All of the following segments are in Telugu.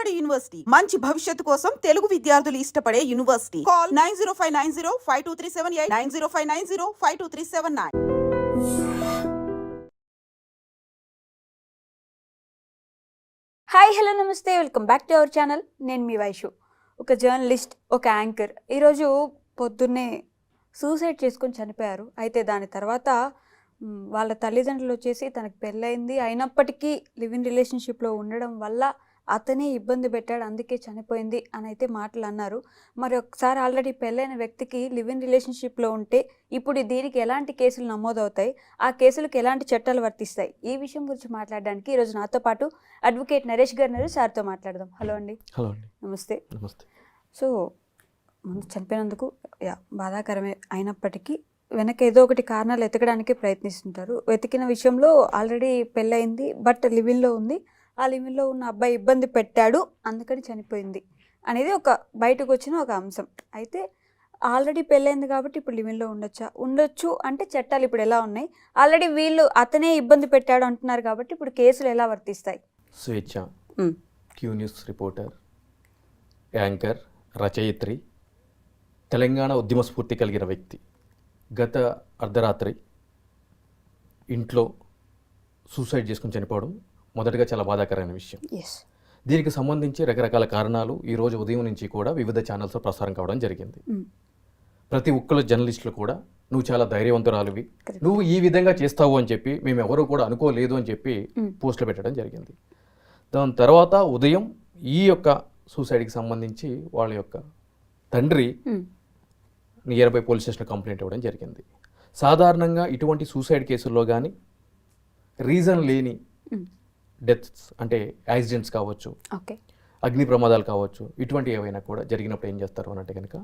నాడు యూనివర్సిటీ మంచి భవిష్యత్తు కోసం తెలుగు విద్యార్థులు ఇష్టపడే యూనివర్సిటీ. కాల్ 9059052378 9059052379. హాయ్ హలో నమస్తే, welcome back to our channel. నేను మీ వైషు, ఒక జర్నలిస్ట్, ఒక యాంకర్. ఈరోజు పొద్దున్నే సూసైడ్ చేసుకొని చనిపోయారు. అయితే దాని తర్వాత వాళ్ళ తల్లిదండ్రులు వచ్చేసి తనకు పెళ్ళయింది, అయినప్పటికీ లివ్ ఇన్ రిలేషన్షిప్లో ఉండడం వల్ల అతనే ఇబ్బంది పెట్టాడు, అందుకే చనిపోయింది అని అయితే మాటలు అన్నారు. మరి ఒకసారి ఆల్రెడీ పెళ్ళైన వ్యక్తికి లివ్ ఇన్ రిలేషన్షిప్లో ఉంటే ఇప్పుడు దీనికి ఎలాంటి కేసులు నమోదవుతాయి, ఆ కేసులకు ఎలాంటి చట్టాలు వర్తిస్తాయి, ఈ విషయం గురించి మాట్లాడడానికి ఈరోజు నాతో పాటు అడ్వకేట్ నరేష్ గారు సార్తో మాట్లాడదాం. హలో అండి. హలో అండి. నమస్తే. నమస్తే. సో ముందు చనిపోయినందుకు బాధాకరమే, అయినప్పటికీ వెనక ఏదో ఒకటి కారణాలు ఎతకడానికి ప్రయత్నిస్తుంటారు. వెతికిన విషయంలో ఆల్రెడీ పెళ్ళయింది, బట్ లివిన్లో ఉంది, ఆ లివిన్లో ఉన్న అబ్బాయి ఇబ్బంది పెట్టాడు, అందుకని చనిపోయింది అనేది ఒక బయటకు వచ్చిన ఒక అంశం. అయితే ఆల్రెడీ పెళ్ళైంది కాబట్టి ఇప్పుడు లివిన్లో ఉండొచ్చు అంటే చట్టాలు ఇప్పుడు ఎలా ఉన్నాయి, ఆల్రెడీ వీళ్ళు అతనే ఇబ్బంది పెట్టాడు అంటున్నారు కాబట్టి ఇప్పుడు కేసులు ఎలా వర్తిస్తాయి? స్వేచ్ఛ, క్యూ న్యూస్ రిపోర్టర్, యాంకర్, రచయిత్రి, తెలంగాణ ఉద్యమ స్ఫూర్తి కలిగిన వ్యక్తి గత అర్ధరాత్రి ఇంట్లో సూసైడ్ చేసుకుని చనిపోవడం మొదటగా చాలా బాధాకరమైన విషయం. దీనికి సంబంధించి రకరకాల కారణాలు ఈరోజు ఉదయం నుంచి కూడా వివిధ ఛానల్స్లో ప్రసారం కావడం జరిగింది. ప్రతి ఒక్కరు జర్నలిస్టులు కూడా నువ్వు చాలా ధైర్యవంతురాలివి, నువ్వు ఈ విధంగా చేస్తావు అని చెప్పి మేము ఎవరూ కూడా అనుకోలేదు అని చెప్పి పోస్టులు పెట్టడం జరిగింది. దాని తర్వాత ఉదయం ఈ యొక్క సూసైడ్కి సంబంధించి వాళ్ళ యొక్క తండ్రి నియర్ బై పోలీస్ స్టేషన్లో కంప్లైంట్ ఇవ్వడం జరిగింది. సాధారణంగా ఇటువంటి సూసైడ్ కేసుల్లో కానీ రీజన్ లేని డెత్స్ అంటే యాక్సిడెంట్స్ కావచ్చు, అగ్ని ప్రమాదాలు కావచ్చు, ఇటువంటి ఏవైనా కూడా జరిగినప్పుడు ఏం చేస్తారు అనంటే కనుక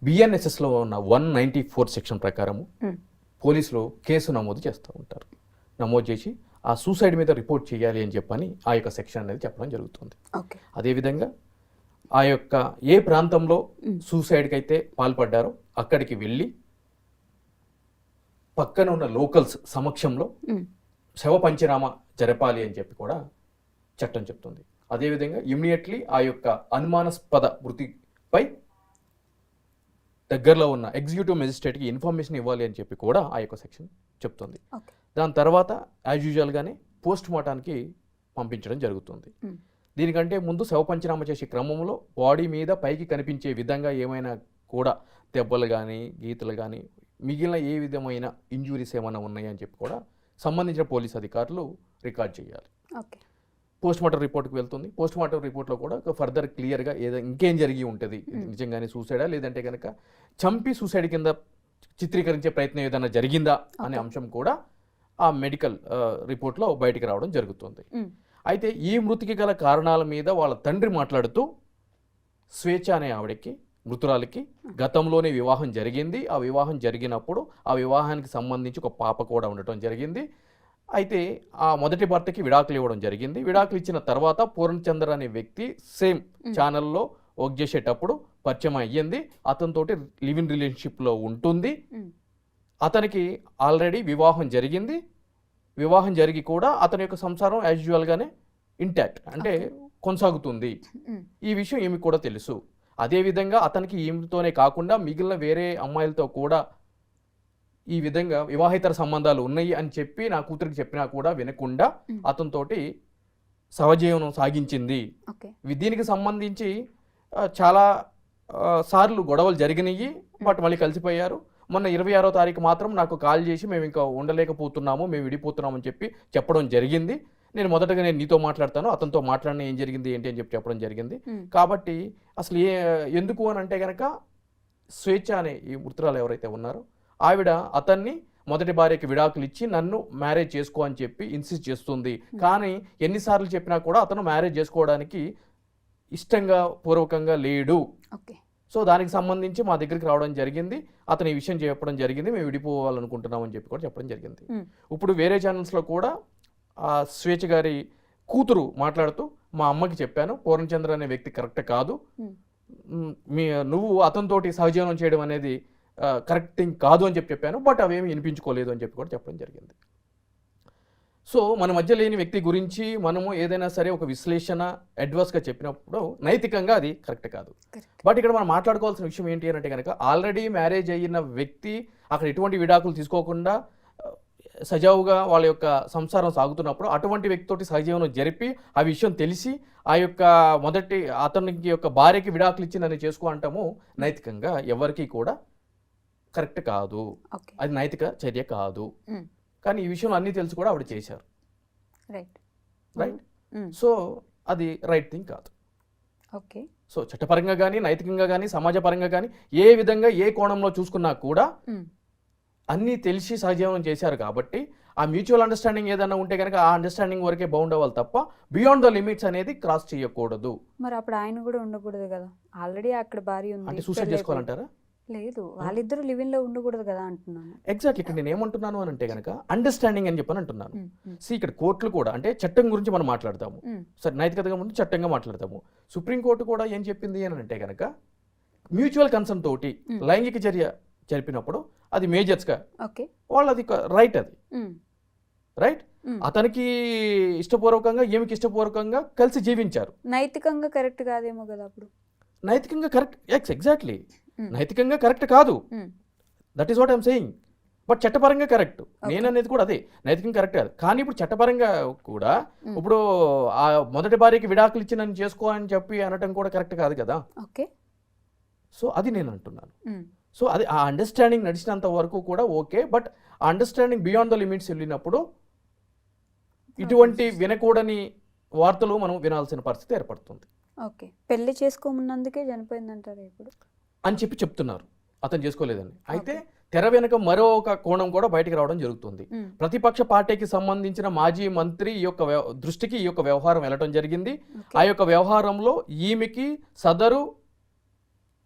బిఎన్ఎస్ఎస్లో ఉన్న 194 సెక్షన్ ప్రకారము పోలీసులు కేసు నమోదు చేస్తూ ఉంటారు. నమోదు చేసి ఆ సూసైడ్ మీద రిపోర్ట్ చేయాలి అని చెప్పని ఆ యొక్క సెక్షన్ అనేది చెప్పడం జరుగుతుంది. అదేవిధంగా ఆ యొక్క ఏ ప్రాంతంలో సూసైడ్కి అయితే పాల్పడ్డారో అక్కడికి వెళ్ళి పక్కన ఉన్న లోకల్స్ సమక్షంలో శవ పంచనామా జరపాలి అని చెప్పి కూడా చట్టం చెప్తుంది. అదేవిధంగా ఇమ్మీడియట్లీ ఆ యొక్క అనుమానాస్పద మృతిపై దగ్గరలో ఉన్న ఎగ్జిక్యూటివ్ మెజిస్ట్రేట్కి ఇన్ఫర్మేషన్ ఇవ్వాలి అని చెప్పి కూడా ఆ యొక్క సెక్షన్ చెప్తుంది. దాని తర్వాత యాజ్ యూజువల్గానే పోస్ట్ మార్టానికి పంపించడం జరుగుతుంది. దీనికంటే ముందు శవ పంచనామా చేసే క్రమంలో బాడీ మీద పైకి కనిపించే విధంగా ఏమైనా కూడా దెబ్బలు కానీ గీతలు కానీ మిగిలిన ఏ విధమైన ఇంజురీస్ ఏమైనా ఉన్నాయని చెప్పి కూడా సంబంధించిన పోలీస్ అధికారులు రికార్డ్ చేయాలి. పోస్ట్ మార్టం రిపోర్ట్కి వెళ్తుంది. పోస్ట్ మార్టం రిపోర్ట్లో కూడా ఫర్దర్ క్లియర్గా ఇంకేం జరిగి ఉంటుంది, నిజంగానే సూసైడా లేదంటే కనుక చంపి సూసైడ్ కింద చిత్రీకరించే ప్రయత్నం ఏదైనా జరిగిందా అనే అంశం కూడా ఆ మెడికల్ రిపోర్ట్లో బయటికి రావడం జరుగుతుంది. అయితే ఈ మృతికి గల కారణాల మీద వాళ్ళ తండ్రి మాట్లాడుతూ స్వేచ్ఛ అనే ఆవిడకి మృతురాలికి గతంలోనే వివాహం జరిగింది, ఆ వివాహం జరిగినప్పుడు ఆ వివాహానికి సంబంధించి ఒక పాప కూడా ఉండటం జరిగింది. అయితే ఆ మొదటి భర్తకి విడాకులు ఇవ్వడం జరిగింది. విడాకులు ఇచ్చిన తర్వాత పూర్ణచంద్ర అనే వ్యక్తి సేమ్ ఛానల్లో వర్క్ చేసేటప్పుడు పరిచయం అయ్యింది, అతనితోటి లివ్ ఇన్ రిలేషన్షిప్లో ఉంటుంది. అతనికి ఆల్రెడీ వివాహం జరిగింది, వివాహం జరిగి కూడా అతని యొక్క సంసారం యాజ్ యూజువల్గానే ఇంటాక్ట్ అంటే కొనసాగుతుంది. ఈ విషయం ఈమె కూడా తెలుసు. అదేవిధంగా అతనికి ఈమెతోనే కాకుండా మిగిలిన వేరే అమ్మాయిలతో కూడా ఈ విధంగా వివాహేతర సంబంధాలు ఉన్నాయి అని చెప్పి నా కూతురికి చెప్పినా కూడా వినకుండా అతనితోటి సహజీవనం సాగించింది. దీనికి సంబంధించి చాలా సార్లు గొడవలు జరిగినాయి, బట్ మళ్ళీ కలిసిపోయారు. మొన్న 26వ తారీఖు మాత్రం నాకు కాల్ చేసి మేము ఇంకా ఉండలేకపోతున్నాము, మేము విడిపోతున్నాము అని చెప్పి చెప్పడం జరిగింది. నేను మొదటగా నీతో మాట్లాడతాను, అతనితో మాట్లాడిన ఏం జరిగింది ఏంటి అని చెప్పి చెప్పడం జరిగింది. కాబట్టి అసలు ఎందుకు అని అంటే కనుక స్వేచ్ఛ అనే ఈ మృతురాలు ఎవరైతే ఉన్నారో ఆవిడ అతన్ని మొదటి భార్యకి విడాకులు ఇచ్చి నన్ను మ్యారేజ్ చేసుకో అని చెప్పి ఇన్సిస్ట్ చేస్తుంది. కానీ ఎన్నిసార్లు చెప్పినా కూడా అతను మ్యారేజ్ చేసుకోవడానికి ఇష్టంగా పూర్వకంగా లేడు. సో దానికి సంబంధించి మా దగ్గరికి రావడం జరిగింది, అతను ఈ విషయం చెప్పడం జరిగింది, మేము విడిపోవాలనుకుంటున్నాం అని చెప్పి కూడా చెప్పడం జరిగింది. ఇప్పుడు వేరే ఛానల్స్లో కూడా ఆ స్వేచ్ఛ గారి కూతురు మాట్లాడుతూ మా అమ్మకి చెప్పాను, పూర్ణచంద్ర అనే వ్యక్తి కరెక్ట్ కాదు, నువ్వు అతనితోటి సహజీవనం చేయడం అనేది కరెక్ట్ థింగ్ కాదు అని చెప్పాను, బట్ అవేమి వినిపించుకోలేదు అని చెప్పి కూడా చెప్పడం జరిగింది. సో మన మధ్య లేని వ్యక్తి గురించి మనము ఏదైనా సరే ఒక విశ్లేషణ అడ్వర్స్గా చెప్పినప్పుడు నైతికంగా అది కరెక్ట్ కాదు. బట్ ఇక్కడ మనం మాట్లాడుకోవాల్సిన విషయం ఏంటి అంటే కనుక ఆల్రెడీ మ్యారేజ్ అయిన వ్యక్తి అక్కడ ఎటువంటి విడాకులు తీసుకోకుండా సజావుగా వాళ్ళ యొక్క సంసారం సాగుతున్నప్పుడు అటువంటి వ్యక్తితోటి సహజీవనం జరిపి ఆ విషయం తెలిసి ఆ యొక్క అతనికి యొక్క భార్యకి విడాకులు ఇచ్చి నన్ను చేసుకో అంటాము నైతికంగా ఎవరికి కూడా కరెక్ట్ కాదు, అది నైతిక చర్య కాదు. కానీ ఈ విషయంలో అన్నీ తెలిసి కూడా ఆవిడ చేశారు, రైట్? సో అది రైట్ థింగ్ కాదు. ఓకే. సో చట్టపరంగా కానీ నైతికంగా కానీ సమాజపరంగా కానీ ఏ విధంగా ఏ కోణంలో చూసుకున్నా కూడా అన్నీ తెలిసి సహజీవనం చేశారు కాబట్టి ఆ మ్యూచువల్ అండర్స్టాండింగ్ ఏదైనా ఉంటే కనుక ఆ అండర్స్టాండింగ్ వరకే బౌండ్ అవ్వాలి తప్ప బియాండ్ ద లిమిట్స్ అనేది క్రాస్ చేయకూడదు. మరి అప్పుడు ఆయన కూడా ఉండకూడదు కదా, ఆల్రెడీ అక్కడ భార్య ఉంది అంటే సూసైడ్ చేసుకోవాలంటారా? లేదు, వాళ్ళిద్దరు లివింగ్ లో ఉండకూడదు కదా అంటున్నాను. ఎగ్జాక్ట్లీ. ఇక్కడ నేను ఏమంటున్నాను అని అంటే కనుక అండర్స్టాండింగ్ అని చెప్పని అంటున్నాను. ఇక్కడ కోర్టులు కూడా అంటే చట్టం గురించి మనం మాట్లాడతాము, సరే నైతికతగా ముందు చట్టంగా మాట్లాడతాము. సుప్రీంకోర్టు కూడా ఏం చెప్పింది అని అంటే కనుక మ్యూచువల్ కన్సర్న్ తోటి లైంగిక చర్య జరిపినప్పుడు అది మేజర్స్గా వాళ్ళది రైట్, అది రైట్. అతనికి ఇష్టపూర్వకంగా ఈమెకి ఇష్టపూర్వకంగా కలిసి జీవించారు. నైతికంగా కరెక్ట్ కాదేమో కదా అప్పుడు. నైతికంగా కరెక్ట్, ఎగ్జాక్ట్లీ నైతికంగా కరెక్ట్ కాదు, that is what I'm saying. But చట్టపరంగా కరెక్ట్, నేను అనేది కూడా అదే, నైతికంగా కరెక్ట్ కాదు. కానీ ఇప్పుడు చట్టపరంగా కూడా ఇప్పుడు ఆ మొదటి భార్యకి విడాకులు ఇచ్చి నన్ను చేసుకో అని చెప్పి అనటం కూడా కరెక్ట్ కాదు కదా. సో అది నేను అంటున్నాను. సో అది ఆ అండర్స్టాండింగ్ నడిచినంత వరకు కూడా ఓకే, బట్ ఆ అండర్స్టాండింగ్ బియాండ్ ద లిమిట్స్ వెళ్ళినప్పుడు ఇటువంటి వినకూడని వార్తలు మనం వినాల్సిన పరిస్థితి ఏర్పడుతుంది. ఓకే, పెళ్లి చేసుకోమున్నందుకే చనిపోయిందంటారు ఇప్పుడు అని చెప్పి చెప్తున్నారు, అతను చేసుకోలేదని. అయితే తెర వెనుక మరో ఒక కోణం కూడా బయటకు రావడం జరుగుతుంది. ప్రతిపక్ష పార్టీకి సంబంధించిన మాజీ మంత్రి ఈ యొక్క దృష్టికి ఈ యొక్క వ్యవహారం వెళ్ళడం జరిగింది. ఆ యొక్క వ్యవహారంలో ఈమెకి సదరు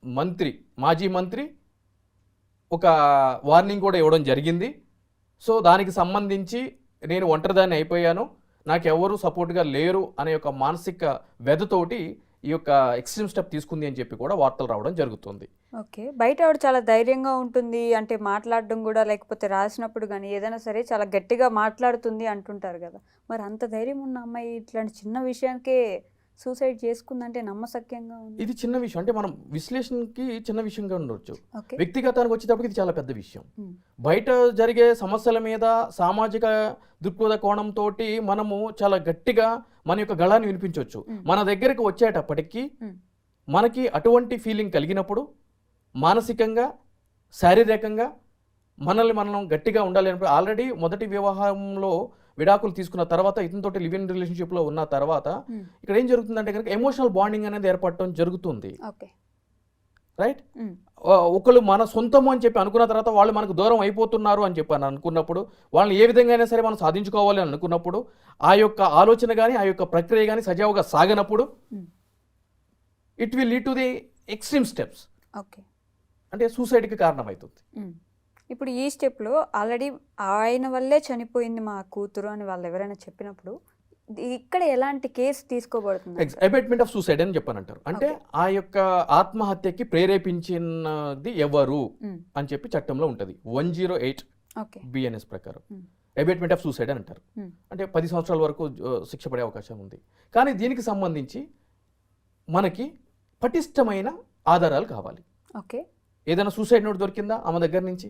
మంత్రి, మాజీ మంత్రి ఒక వార్నింగ్ కూడా ఇవ్వడం జరిగింది. సో దానికి సంబంధించి నేను ఒంటరిదాన్ని అయిపోయాను, నాకు ఎవరు సపోర్ట్గా లేరు అనే ఒక మానసిక వ్యధతోటి ఈ యొక్క ఎక్స్ట్రీమ్ స్టెప్ తీసుకుంది అని చెప్పి కూడా వార్తలు రావడం జరుగుతుంది. ఓకే, బయట ఆవిడ చాలా ధైర్యంగా ఉంటుంది అంటే మాట్లాడడం కూడా, లేకపోతే రాసినప్పుడు కానీ ఏదైనా సరే చాలా గట్టిగా మాట్లాడుతుంది అంటుంటారు కదా. మరి అంత ధైర్యం ఉన్న అమ్మాయి ఇట్లాంటి చిన్న విషయానికే సూసైడ్ చేసుకుందంటే నమ్మశక్యంగా ఉంది. ఇది చిన్న విషయం అంటే మనం విశ్లేషణకి చిన్న విషయంగా ఉండొచ్చు, వ్యక్తిగతానికి వచ్చేటప్పటికి ఇది చాలా పెద్ద విషయం. బయట జరిగే సమస్యల మీద సామాజిక దృక్పథ కోణంతో మనము చాలా గట్టిగా మన యొక్క గళాన్ని వినిపించవచ్చు. మన దగ్గరకు వచ్చేటప్పటికి మనకి అటువంటి ఫీలింగ్ కలిగినప్పుడు మానసికంగా శారీరకంగా మనల్ని మనం గట్టిగా ఉండాలి అన్నప్పుడు ఆల్రెడీ మొదటి వివాహంలో విడాకులు తీసుకున్న తర్వాత ఇతనితోటి లివ్ ఇన్ రిలేషన్షిప్లో ఉన్న తర్వాత ఇక్కడ ఏం జరుగుతుందంటే కనుక ఎమోషనల్ బాండింగ్ అనేది ఏర్పడటం జరుగుతుంది, రైట్? ఒకళ్ళు మన సొంతము అని చెప్పి అనుకున్న తర్వాత వాళ్ళు మనకు దూరం అయిపోతున్నారు అని చెప్పి అనుకున్నప్పుడు వాళ్ళని ఏ విధంగా అయినా సరే మనం సాధించుకోవాలి అని అనుకున్నప్పుడు ఆ యొక్క ఆలోచన కానీ ఆ యొక్క ప్రక్రియ కానీ సజావుగా సాగనప్పుడు it will lead to the extreme steps, అంటే సూసైడ్కి కారణమవుతుంది. ఇప్పుడు ఈ స్టెప్లో ఆల్రెడీ ఆయన వల్లే చనిపోయింది మా కూతురు అని వాళ్ళు ఎవరైనా చెప్పినప్పుడు ఇక్కడ ఎలాంటి కేసు తీసుకోబడుతుంది? అబేట్మెంట్ ఆఫ్ సూసైడ్ అని చెప్పానంటారు. అంటే ఆ యొక్క ఆత్మహత్యకి ప్రేరేపించినది ఎవరు అని చెప్పి చట్టంలో ఉంటుంది 108 BNS ప్రకారం అబేట్మెంట్ ఆఫ్ సూసైడ్ అని అంటారు. అంటే 10 సంవత్సరాల వరకు శిక్ష పడే అవకాశం ఉంది. కానీ దీనికి సంబంధించి మనకి పటిష్టమైన ఆధారాలు కావాలి. ఏదైనా సూసైడ్ నోట్ దొరికిందా ఆమె దగ్గర నుంచి,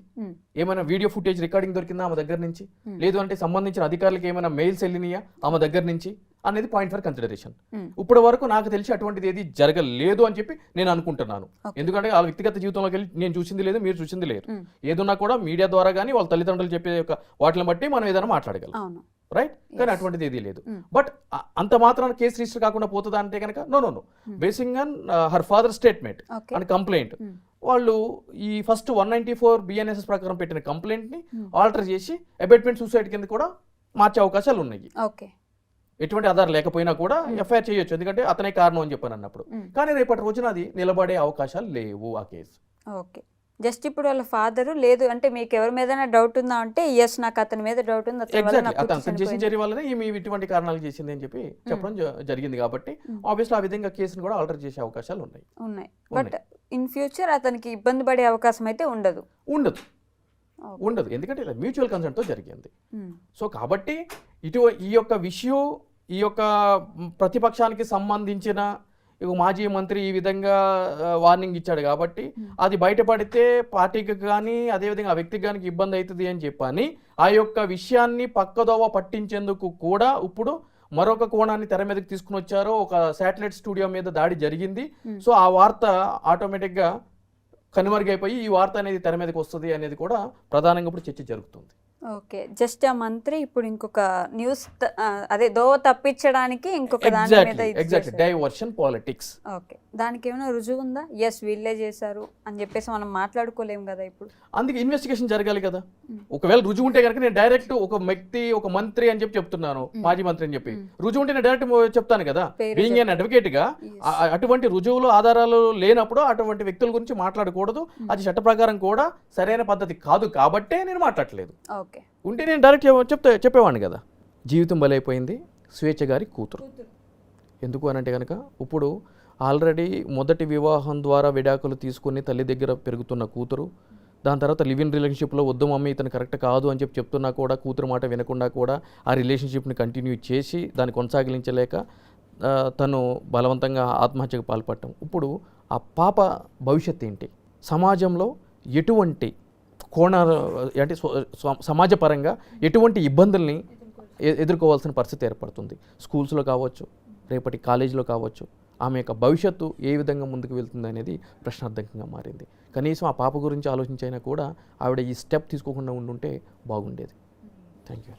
ఏమైనా వీడియో ఫుటేజ్ రికార్డింగ్ దొరికిందా ఆమె దగ్గర నుంచి, లేదు అంటే సంబంధించిన అధికారులకు ఏమైనా మెయిల్స్ వెళ్ళినాయా ఆమె దగ్గర నుంచి అనేది పాయింట్ ఫర్ కన్సిడరేషన్. ఇప్పటి వరకు నాకు తెలిసి అటువంటిది ఏది జరగలేదు అని చెప్పి నేను అనుకుంటున్నాను. ఎందుకంటే వాళ్ళ వ్యక్తిగత జీవితంలోకి వెళ్ళి నేను చూసింది లేదు, మీరు చూసింది లేదు. ఏదన్నా కూడా మీడియా ద్వారా కానీ వాళ్ళ తల్లిదండ్రులు చెప్పే యొక్క వాటిని బట్టి మనం ఏదైనా మాట్లాడగలం, రైట్? కానీ అటువంటిది ఏది లేదు. బట్ అంత మాత్రాన కేసు రిజిస్టర్ కాకుండా పోతుందా అంటే కనుక no, basing on her father statement and complaint వాళ్ళు ఈ ఫస్ట్ 194 BNSS ప్రకారం పెట్టిన కంప్లైంట్ని ఆల్టర్ చేసి అబేట్మెంట్ సూసైడ్ కింద కూడా మార్చే అవకాశాలు ఉన్నాయి. ఎటువంటి ఆధారం లేకపోయినా కూడా ఎఫ్ఐఆర్ చేయొచ్చు, ఎందుకంటే అతనే కారణం అని చెప్పాను అన్నప్పుడు. కానీ రేపటి రోజున అది నిలబడే అవకాశాలు లేవు ఆ కేసు. ఓకే, జస్ట్ ఇప్పుడు వాళ్ళ ఫాదర్ లేదు అంటే మీకు ఎవరి మీద డౌట్ ఉందా అంటే ఎస్ నాకు అతని మీద డౌట్ ఉంది, అతను చేసిన చర్య వల్లనే ఈమె ఇటువంటి కారణాలు చేసింది అని చెప్పి చెప్పడం జరిగింది. కాబట్టి ఆబ్వియస్లీ ఆ విధంగా కేసును కూడా ఆల్టర్ చేసే అవకాశాలు ఉన్నాయి. బట్ ఇన్ ఫ్యూచర్ అతనికి ఇబ్బంది పడే అవకాశం అయితే ఉండదు. ఉండదు, ఎందుకంటే ఇది మ్యూచువల్ కన్సెంట్తో జరిగింది. సో కాబట్టి ఈ యొక్క విషయం ఈ యొక్క ప్రతిపక్షానికి సంబంధించిన మాజీ మంత్రి ఈ విధంగా వార్నింగ్ ఇచ్చాడు కాబట్టి అది బయటపడితే పార్టీకి కానీ అదేవిధంగా ఆ వ్యక్తికి కానీ ఇబ్బంది అవుతుంది అని చెప్పని ఆ యొక్క విషయాన్ని పక్కదోవ పట్టించేందుకు కూడా ఇప్పుడు మరొక కోణాన్ని తెర మీదకి తీసుకుని వచ్చారు. ఒక శాటిలైట్ స్టూడియో మీద దాడి జరిగింది. సో ఆ వార్త ఆటోమేటిక్గా కనుమరుగైపోయి ఈ వార్త అనేది తెర మీదకి వస్తుంది అనేది కూడా ప్రధానంగా ఇప్పుడు చర్చ జరుగుతుంది. ఓకే, జస్ట్ ఆ మంత్రి ఇప్పుడు ఇంకొక న్యూస్ అదే దోవ తప్పించడానికి ఇంకొక దాని మీద ఎగ్జాక్ట్లీ డైవర్షన్ పాలిటిక్స్. ఓకే, దానికి ఏమైనా రుజువు ఉందా? ఎస్ వీళ్ళే చేశారు అని చెప్పేసి మనం మాట్లాడుకోలేము కదా ఇప్పుడు. అందుకే ఇన్వెస్టిగేషన్ జరగాలి కదా. ఒకవేళ రుజువు ఉంటే కనుక నేను డైరెక్ట్ ఒక వ్యక్తి ఒక మంత్రి అని చెప్పి చెప్తున్నాను, మాజీ మంత్రి అని చెప్పి రుజువు ఉంటే నేను డైరెక్ట్ చెప్తాను కదా. బీయింగ్ ఎన్ అడ్వకేట్ గా అటువంటి రుజువులు ఆధారాలు లేనప్పుడు అటువంటి వ్యక్తుల గురించి మాట్లాడకూడదు. అది చట్ట ప్రకారం కూడా సరైన పద్ధతి కాదు కాబట్టే నేను మాట్లాడలేదు. ఉంటే నేను డైరెక్ట్ చెప్పేవాడిని కదా. జీవితం బలైపోయింది స్వేచ్ఛ గారి కూతురు. ఎందుకు అనంటే కనుక ఇప్పుడు ఆల్రెడీ మొదటి వివాహం ద్వారా విడాకులు తీసుకుని తల్లి దగ్గర పెరుగుతున్న కూతురు, దాని తర్వాత లివ్ ఇన్ రిలేషన్షిప్లో వద్దు మమ్మీ ఇతను కరెక్ట్ కాదు అని చెప్తున్నా కూడా కూతురు మాట వినకుండా కూడా ఆ రిలేషన్షిప్ని కంటిన్యూ చేసి దాన్ని కొనసాగించలేక తను బలవంతంగా ఆత్మహత్యకు పాల్పడటం. ఇప్పుడు ఆ పాప భవిష్యత్తు ఏంటి, సమాజంలో ఎటువంటి కోణాలు అంటే సమాజపరంగా ఎటువంటి ఇబ్బందుల్ని ఎదుర్కోవాల్సిన పరిస్థితి ఏర్పడుతుంది. స్కూల్స్లో కావచ్చు, రేపటి కాలేజీలో కావచ్చు. ఆమె యొక్క భవిష్యత్తు ఏ విధంగా ముందుకు వెళ్తుంది అనేది ప్రశ్నార్థకంగా మారింది. కనీసం ఆ పాప గురించి ఆలోచించైనా కూడా ఆవిడ ఈ స్టెప్ తీసుకోకుండా ఉండుంటే బాగుండేది. Thank you.